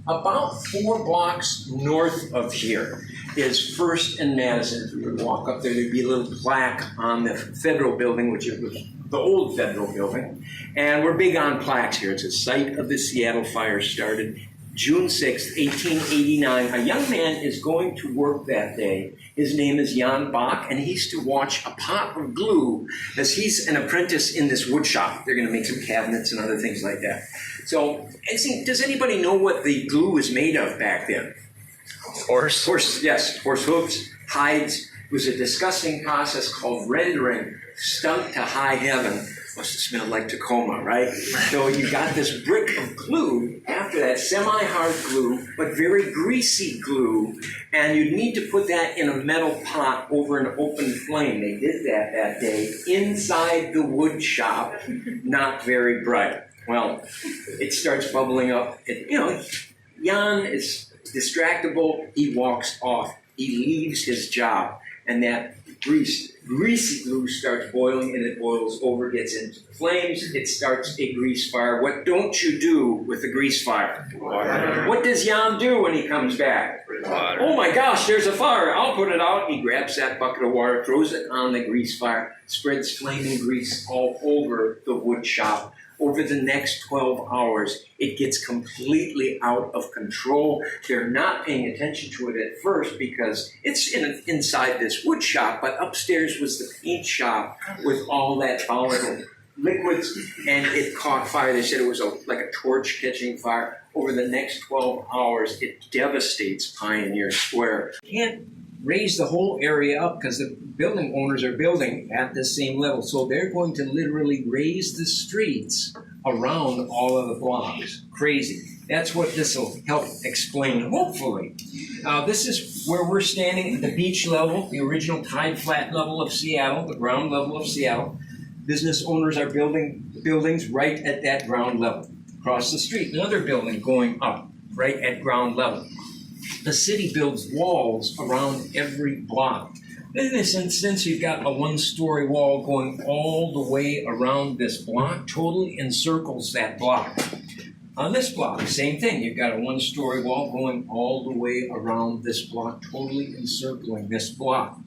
About 4 blocks north of here is First and Madison. If we would walk up there, there'd be a little plaque on the federal building, which was the old federal building. And we're big on plaques here. It's a site of the Seattle fire, started June 6th, 1889. A young man is going to work that day. His name is Jan Bach, and he's to watch a pot of glue as he's an apprentice in this wood shop. They're going to make some cabinets and other things like that. So, does anybody know what the glue was made of back then? Horse, yes. Horse hooves, hides. It was a disgusting process called rendering. Stunk to high heaven. Must have smelled like Tacoma, right? So you got this brick of glue after that, semi-hard glue, but very greasy glue, and you'd need to put that in a metal pot over an open flame. They did that day inside the wood shop, not very bright. Well, it starts bubbling up. Jan is distractible. He walks off. He leaves his job, and that greasy glue starts boiling, and it boils over, gets into the flames. It starts a grease fire. What don't you do with a grease fire? Water. What does Jan do when he comes back? Water. Oh my gosh, there's a fire. I'll put it out. He grabs that bucket of water, throws it on the grease fire, spreads flaming grease all over the wood shop. Over the next 12 hours, it gets completely out of control. They're not paying attention to it at first because it's inside this wood shop, but upstairs was the paint shop with all that volatile liquids, and it caught fire. They said it was like a torch catching fire. Over the next 12 hours, it devastates Pioneer Square. Can't raise the whole area up because the building owners are building at the same level. So they're going to literally raise the streets around all of the blocks. Crazy. That's what this will help explain, hopefully. This is where we're standing at the beach level, the original tide flat level of Seattle, the ground level of Seattle. Business owners are building buildings right at that ground level. Across the street, another building going up right at ground level. The city builds walls around every block. In this instance, you've got a one-story wall going all the way around this block, totally encircles that block. On this block, same thing. You've got a one-story wall going all the way around this block, totally encircling this block.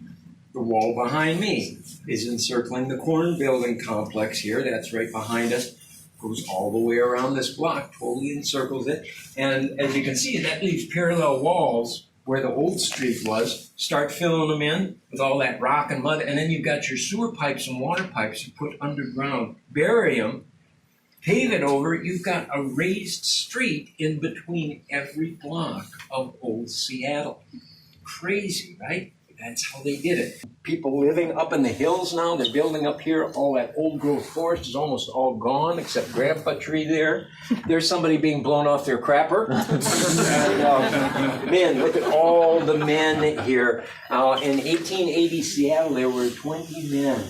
The wall behind me is encircling the corn building complex here. That's right behind us. Goes all the way around this block, totally encircles it. And as you can see, that leaves parallel walls where the old street was. Start filling them in with all that rock and mud. And then you've got your sewer pipes and water pipes you put underground. Bury them, pave it over. You've got a raised street in between every block of old Seattle. Crazy, right? That's how they did it. People living up in the hills now, they're building up here. All that old growth forest is almost all gone, except grandpa tree there. There's somebody being blown off their crapper. And, man, look at all the men here. In 1880 Seattle, there were 20 men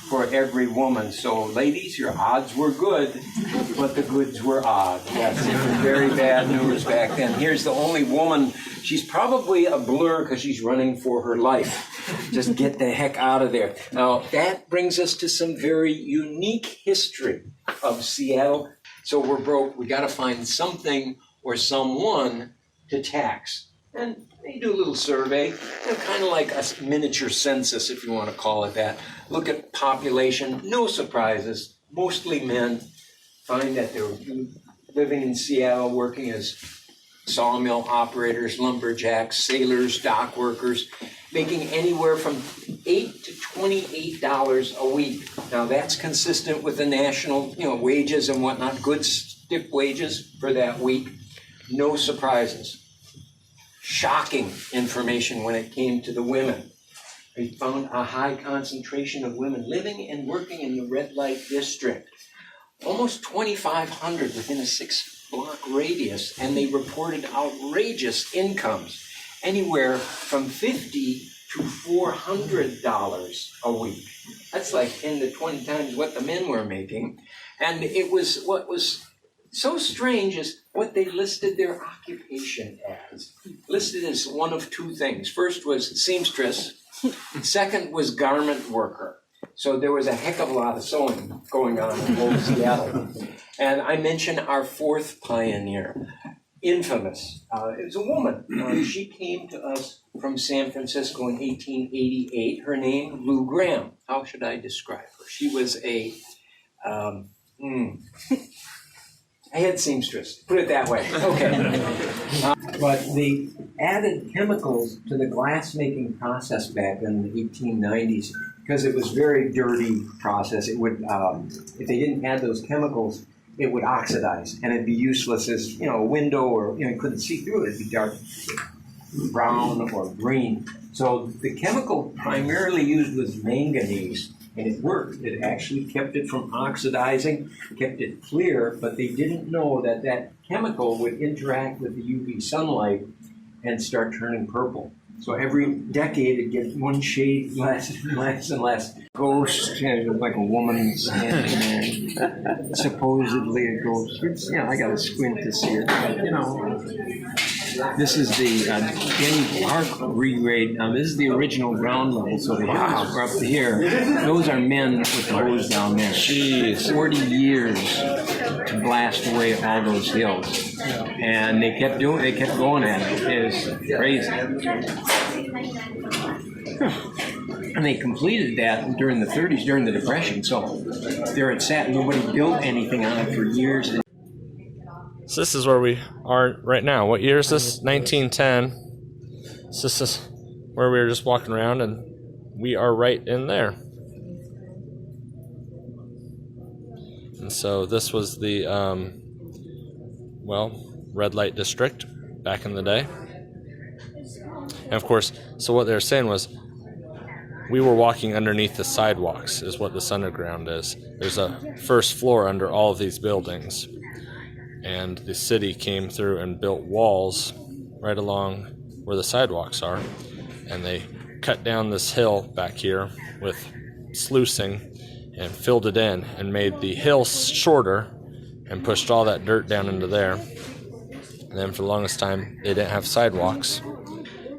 for every woman. So ladies, your odds were good, but the goods were odd. Yes, it was very bad news back then. Here's the only woman. She's probably a blur because she's running for her life. Just get the heck out of there. Now, that brings us to some very unique history of Seattle. So we're broke. We got to find something or someone to tax. And they do a little survey, kind of like a miniature census, if you want to call it that. Look at population, no surprises. Mostly men. Find that they're living in Seattle, working as sawmill operators, lumberjacks, sailors, dock workers, making anywhere from $8 to $28 a week. Now that's consistent with the national, wages and whatnot, good stiff wages for that week. No surprises. Shocking information when it came to the women. We found a high concentration of women living and working in the red light district. Almost 2,500 within a 6-block radius, and they reported outrageous incomes, anywhere from $50 to $400 a week. That's like 10 to 20 times what the men were making. And it was what was so strange is what they listed their occupation as. Listed as one of two things. First was seamstress. Second was garment worker. So there was a heck of a lot of sewing going on in old Seattle. And I mentioned our fourth pioneer. infamous. It was a woman. She came to us from San Francisco in 1888. Her name, Lou Graham. How should I describe her? She was a head seamstress, put it that way. Okay. But they added chemicals to the glass-making process back in the 1890s because it was a very dirty process. It would, if they didn't add those chemicals, it would oxidize and it'd be useless as, a window, or, you couldn't see through it. It'd be dark brown or green. So the chemical primarily used was manganese, and it worked. It actually kept it from oxidizing, kept it clear, but they didn't know that that chemical would interact with the UV sunlight and start turning purple. So every decade it gets one shade less and less and less. Ghost, like a woman standing there. Supposedly a ghost. I got to squint to see it. This is the qNdYRQnk regrade. Now, this is the original ground level, so the hills are up to here. Those are men with the hose down there. Jeez. 40 years to blast away all those hills. And they kept going at it. It was crazy. And they completed that during the 30s, during the Depression. So there it sat, nobody built anything on it for years. So this is where we are right now. What year is this? 1910. So this is where we were just walking around, and we are right in there. And so this was the, red light district back in the day. And of course, so what they were saying was, we were walking underneath the sidewalks, is what this underground is. There's a first floor under all of these buildings. And the city came through and built walls right along where the sidewalks are. And they cut down this hill back here with sluicing and filled it in and made the hill shorter and pushed all that dirt down into there. And then for the longest time, they didn't have sidewalks.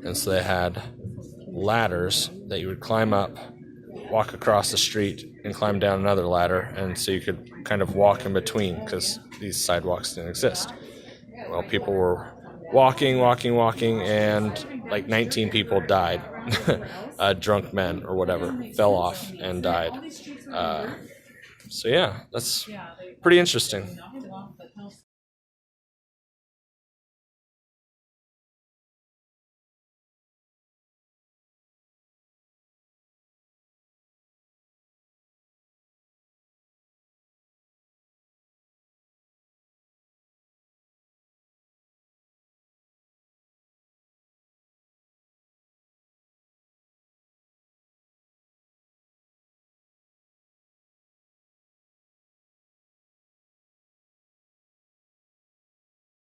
And so they had ladders that you would climb up, walk across the street, and climb down another ladder, and so you could kind of walk in between because these sidewalks didn't exist. Well, people were walking, and like 19 people died. Drunk men or whatever fell off and died. So yeah, that's pretty interesting.